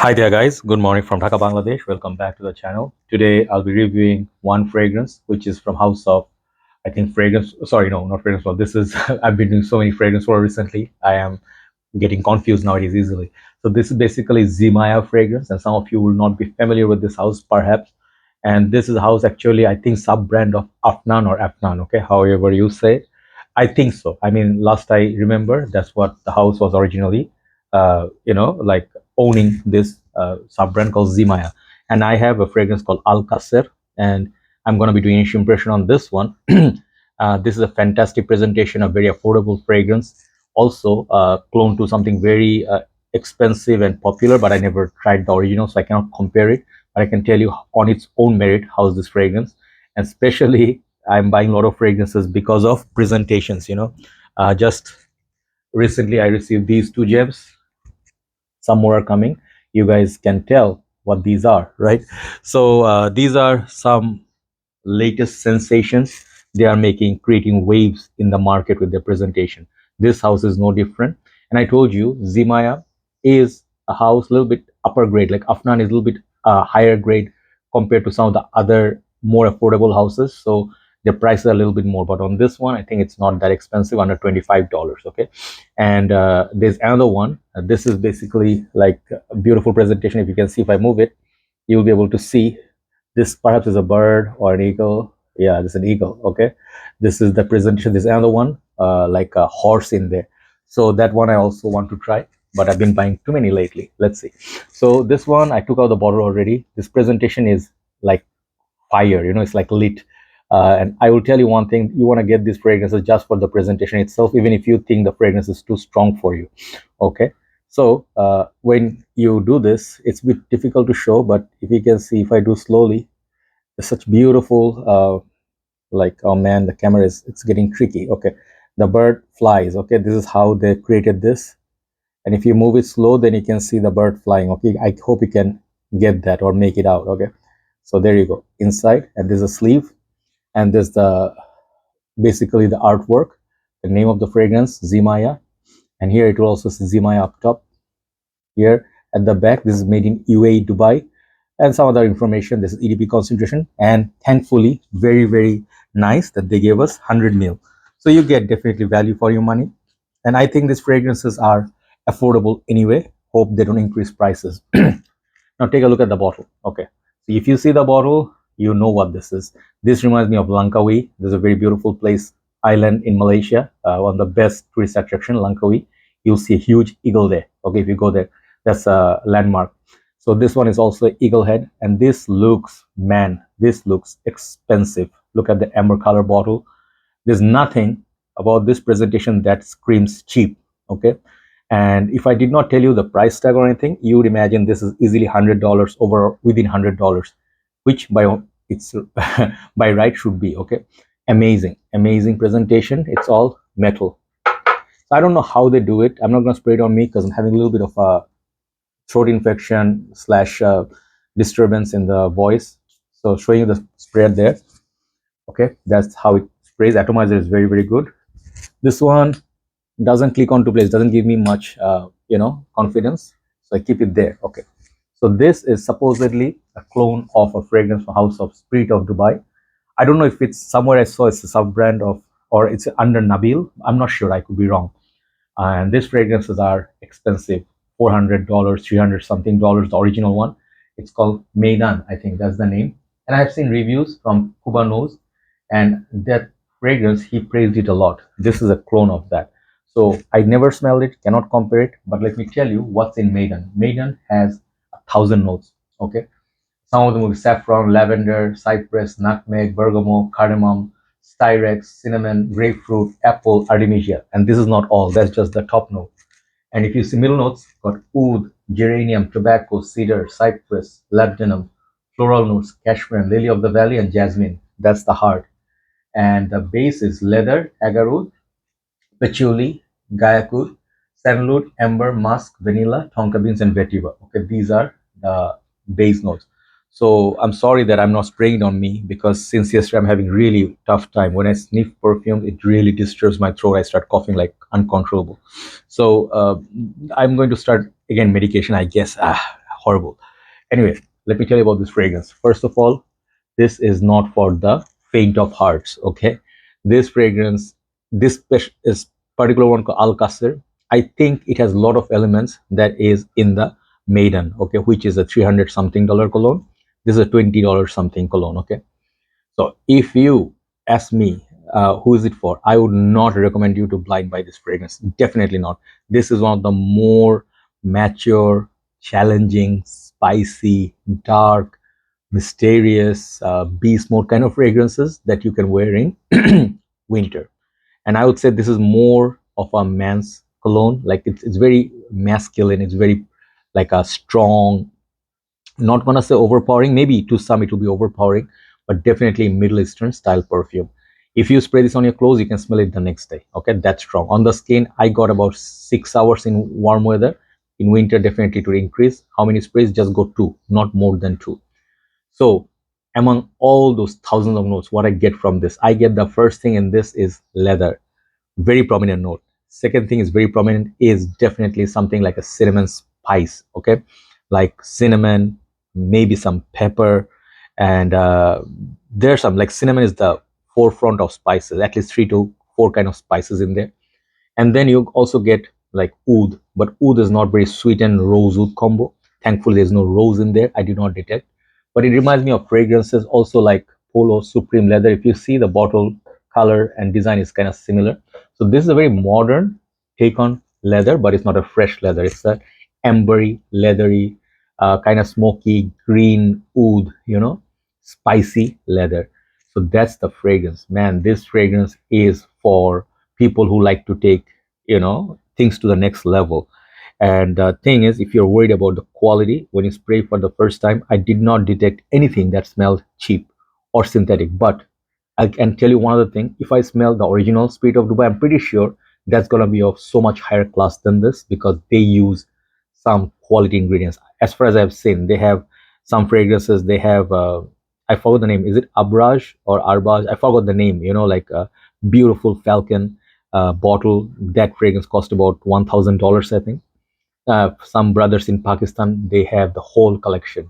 Hi there guys, good morning from Dhaka, Bangladesh. Welcome back to the channel. Today I'll be reviewing one fragrance which is from House of, I think fragrance, sorry, no, not fragrance, well, this is, I've been doing so many fragrance for recently. I am getting confused nowadays easily. So this is basically Zimaya fragrance, and some of you will not be familiar with this house perhaps. And this is a house actually, I think sub-brand of Afnan or Afnan, okay, however you say it. I think so. I mean, last I remember, that's what the house was originally, like owning this sub-brand called Zimaya. And I have a fragrance called Al Kaser, and I'm going to be doing initial impression on this one. This is a fantastic presentation, a very affordable fragrance. Also, clone to something very expensive and popular, but I never tried the original, so I cannot compare it. But I can tell you on its own merit how's this fragrance, and especially I'm buying a lot of fragrances because of presentations. Just recently I received these two gems. Some more are coming. You guys can tell what these are, right? So these are some latest sensations they are making, creating waves in the market with their presentation. This house is no different. And I told you, Zimaya is a house a little bit upper grade, like Afnan is a little bit higher grade compared to some of the other more affordable houses. So the prices are a little bit more, but on this one I think it's not that expensive, under $25. Okay. And there's another one. This is basically like a beautiful presentation. If you can see, if I move it, you'll be able to see this perhaps is a bird or an eagle. Yeah, this is an eagle. Okay, this is the presentation. There's another one, like a horse in there. So that one I also want to try, but I've been buying too many lately. Let's see. So this one I took out the bottle already. This presentation is like fire, it's like lit. And I will tell you one thing: you want to get these fragrances just for the presentation itself, even if you think the fragrance is too strong for you. Okay. So when you do this, it's a bit difficult to show, but if you can see, if I do slowly, it's such beautiful, like, oh man, the camera is, it's getting tricky. Okay, the bird flies. Okay, this is how they created this. And if you move it slow, then you can see the bird flying. Okay, I hope you can get that or make it out. Okay, so there you go, inside, and there's a sleeve, and there's the basically the artwork, the name of the fragrance, Zimaya, and here it will also say Zimaya up top. Here at the back, this is made in UAE, Dubai, and some other information. This is EDP concentration, and thankfully very, very nice that they gave us 100 ml, so you get definitely value for your money. And I think these fragrances are affordable anyway. Hope they don't increase prices. Now take a look at the bottle. Okay, so if you see the bottle, you know what this is. This reminds me of Langkawi. There's a very beautiful place, island in Malaysia, one of the best tourist attraction, Langkawi. You'll see a huge eagle there. Okay, if you go there, that's a landmark. So this one is also eagle head, and this looks, man, this looks expensive. Look at the amber color bottle. There's nothing about this presentation that screams cheap. Okay, and if I did not tell you the price tag or anything, you would imagine this is easily $100 over, within $100, which by it's by right should be. Okay, amazing presentation. It's all metal. So I don't know how they do it. I'm not going to spray it on me because I'm having a little bit of a throat infection slash disturbance in the voice. So showing you the spray there. Okay, that's how it sprays. Atomizer is very, very good. This one doesn't click onto place, doesn't give me much confidence, so I keep it there. Okay, so this is supposedly a clone of a fragrance from House of Spirit of Dubai. I don't know if it's somewhere I saw it's a sub brand of, or it's under Nabil. I'm not sure, I could be wrong. And these fragrances are expensive, $400, $300 something dollars. The original one, it's called Meydan, I think that's the name. And I've seen reviews from Kubanos, and that fragrance, he praised it a lot. This is a clone of that. So I never smelled it, cannot compare it, but let me tell you what's in Meydan. Meydan has 1,000 notes. Okay, some of them will be saffron, lavender, cypress, nutmeg, bergamot, cardamom, styrex, cinnamon, grapefruit, apple, artemisia. And this is not all, that's just the top note. And if you see middle notes, got oud, geranium, tobacco, cedar, cypress, labdanum, floral notes, cashmere, lily of the valley, and jasmine. That's the heart. And the base is leather, agarwood, patchouli, guaiacol, sandalwood, amber, musk, vanilla, tonka beans, and vetiver. Okay, these are the base notes. So I'm sorry that I'm not spraying it on me, because since yesterday I'm having really tough time. When I sniff perfume, it really disturbs my throat. I start coughing like uncontrollable. So I'm going to start again medication, I guess. horrible. Anyway, let me tell you about this fragrance. First of all, this is not for the faint of hearts. Okay, this fragrance, is particular one called Al Kaser. I think it has a lot of elements that is in the Meydan. Okay, which is a 300 something dollar cologne. This is a $20 something cologne. Okay, so if you ask me, who is it for? I would not recommend you to blind buy this fragrance. Definitely not. This is one of the more mature, challenging, spicy, dark, mysterious, beast mode kind of fragrances that you can wear in winter. And I would say this is more of a man's cologne. Like it's very masculine. It's very like a strong, not gonna say overpowering, maybe to some it will be overpowering, but definitely Middle Eastern style perfume. If you spray this on your clothes, you can smell it the next day. Okay, that's strong. On the skin, I got about 6 hours in warm weather. In winter, definitely to increase. How many sprays? Just go two, not more than two. So among all those thousands of notes, what I get from this, I get the first thing in this is leather, very prominent note. Second thing is very prominent is definitely something like a cinnamon spice. Okay, like cinnamon, maybe some pepper, and there's some like cinnamon is the forefront of spices, at least 3 to 4 kind of spices in there. And then you also get like oud, but oud is not very sweet and rose oud combo. Thankfully there's no rose in there, I did not detect. But it reminds me of fragrances also like Polo Supreme leather. If you see the bottle color and design is kind of similar. So this is a very modern take on leather, but it's not a fresh leather. It's a ambery, leathery, kind of smoky green oud, spicy leather. So that's the fragrance. Man, this fragrance is for people who like to take, things to the next level. And the thing is, if you're worried about the quality, when you spray for the first time, I did not detect anything that smelled cheap or synthetic. But I can tell you one other thing. If I smell the original Spirit of Dubai, I'm pretty sure that's gonna be of so much higher class than this because they use some quality ingredients. As far as I've seen, they have some fragrances. They have I forgot the name. Is it Abraj or Arbaj? I forgot the name. Like a beautiful Falcon bottle. That fragrance cost about $1,000, I think. Some brothers in Pakistan, they have the whole collection.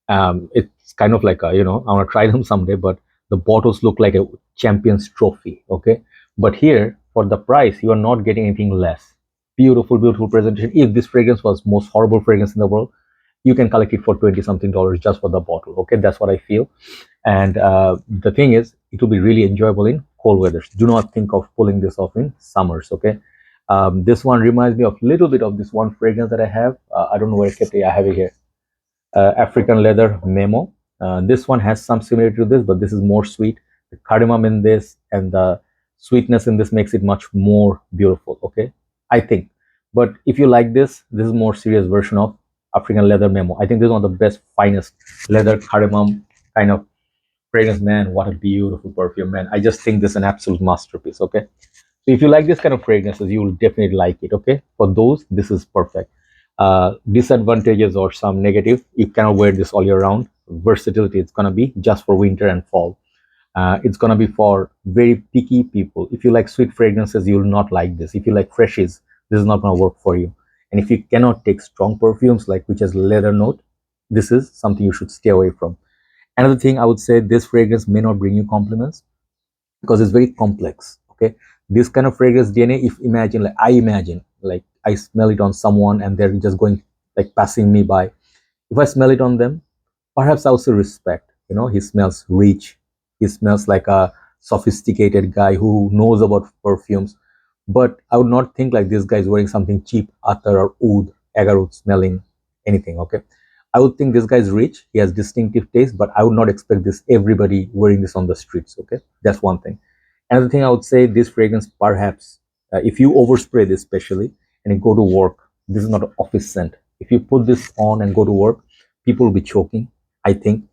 It's kind of like I want to try them someday, but the bottles look like a champion's trophy. Okay, but here for the price, you are not getting anything less. Beautiful, beautiful presentation. If this fragrance was most horrible fragrance in the world, you can collect it for 20 something dollars just for the bottle. Okay, that's what I feel. And the thing is, it will be really enjoyable in cold weathers. Do not think of pulling this off in summers. Okay, this one reminds me of a little bit of this one fragrance that I have. I don't know where I kept it. I have it here. African leather memo. This one has some similarity to this, but this is more sweet. The cardamom in this and the sweetness in this makes it much more beautiful. Okay, I think. But if you like this is more serious version of African leather memo. I think this is one of the best, finest leather cardamom kind of fragrance. Man, what a beautiful perfume, man. I just think this is an absolute masterpiece. Okay, so if you like this kind of fragrances, you will definitely like it. Okay, for those, this is perfect. Disadvantages or some negative, you cannot wear this all year round. Versatility, it's gonna be just for winter and fall. It's gonna be for very picky people. If you like sweet fragrances, you will not like this. If you like freshies, this is not gonna work for you. And if you cannot take strong perfumes like which has leather note, this is something you should stay away from. Another thing I would say, this fragrance may not bring you compliments because it's very complex. Okay, this kind of fragrance DNA, if imagine, like I imagine, like I smell it on someone and they're just going like passing me by. If I smell it on them, perhaps I also respect. He smells rich. He smells like a sophisticated guy who knows about perfumes. But I would not think like this guy is wearing something cheap, attar or oud, agar smelling anything. Okay, I would think this guy is rich. He has distinctive taste, but I would not expect this everybody wearing this on the streets. Okay, that's one thing. Another thing I would say, this fragrance perhaps, if you overspray this especially and you go to work, this is not an office scent. If you put this on and go to work, people will be choking, I think.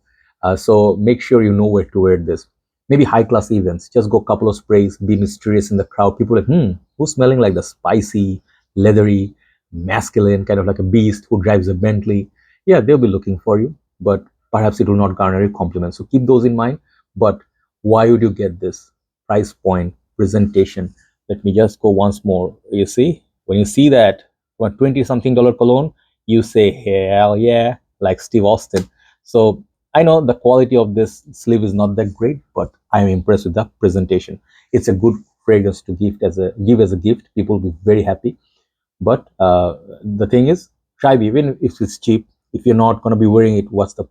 So make sure you know where to wear this. Maybe high class events, just go a couple of sprays, be mysterious in the crowd. People are like, who's smelling like the spicy, leathery, masculine, kind of like a beast who drives a Bentley? Yeah, they'll be looking for you, but perhaps it will not garner your compliments. So keep those in mind. But why would you get this? Price point, presentation. Let me just go once more. You see, when you see that $20 something cologne, you say, hell yeah, like Steve Austin. So I know the quality of this sleeve is not that great, but I'm impressed with the presentation. It's a good fragrance to give as a gift. People will be very happy. But the thing is, try even if it's cheap. If you're not going to be wearing it, what's the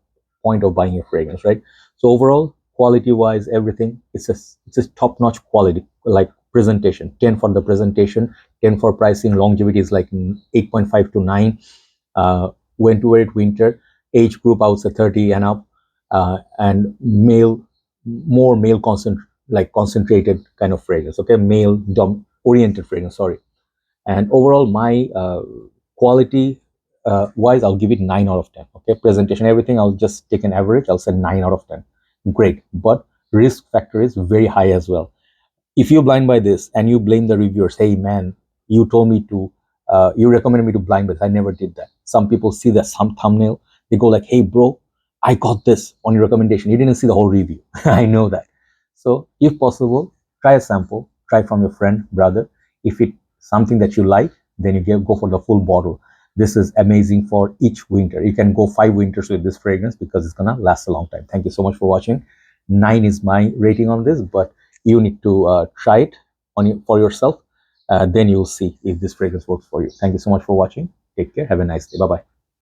point of buying a fragrance, right? So overall, quality wise, everything it's a top notch quality, like presentation. 10 for the presentation, 10 for pricing. Longevity is like 8.5 to 9. uh, when to wear it winter. Age group, I would say 30 and up, and male, more male like concentrated kind of fragrance. Okay, male oriented fragrance. Sorry. And overall, my quality wise, I'll give it 9 out of 10. Okay, presentation, everything, I'll just take an average. I'll say 9 out of 10. Great, but risk factor is very high as well. If you blind buy this and you blame the reviewers, hey man, you told me to, you recommended me to blind buy this. I never did that. Some people see that some thumbnail, they go like, hey bro, I got this on your recommendation. You didn't see the whole review. I know that. So if possible, try a sample, try from your friend, brother. If it's something that you like, then you go for the full bottle. This is amazing for each winter. You can go 5 winters with this fragrance because it's gonna last a long time. Thank you so much for watching. 9 is my rating on this, but you need to try it for yourself. Then you'll see if this fragrance works for you. Thank you so much for watching. Take care. Have a nice day. Bye bye.